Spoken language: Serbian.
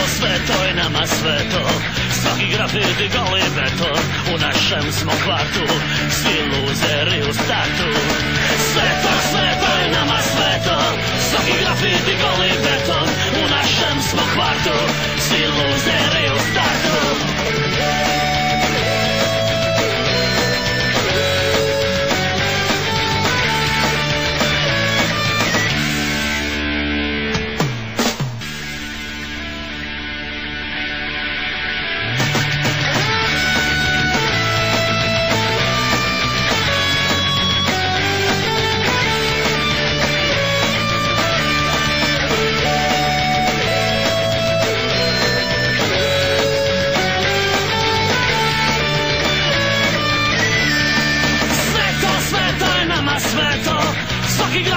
sve to je nama sveto. Svaki grafiti goli beton, u našem smo kvartu, svi luzeri u startu. Sve to je nama sveto. Svaki grafiti goli beton, u našem smo kvartu, svi luzeri u startu. Sve to je nama sveto. Svaki grafit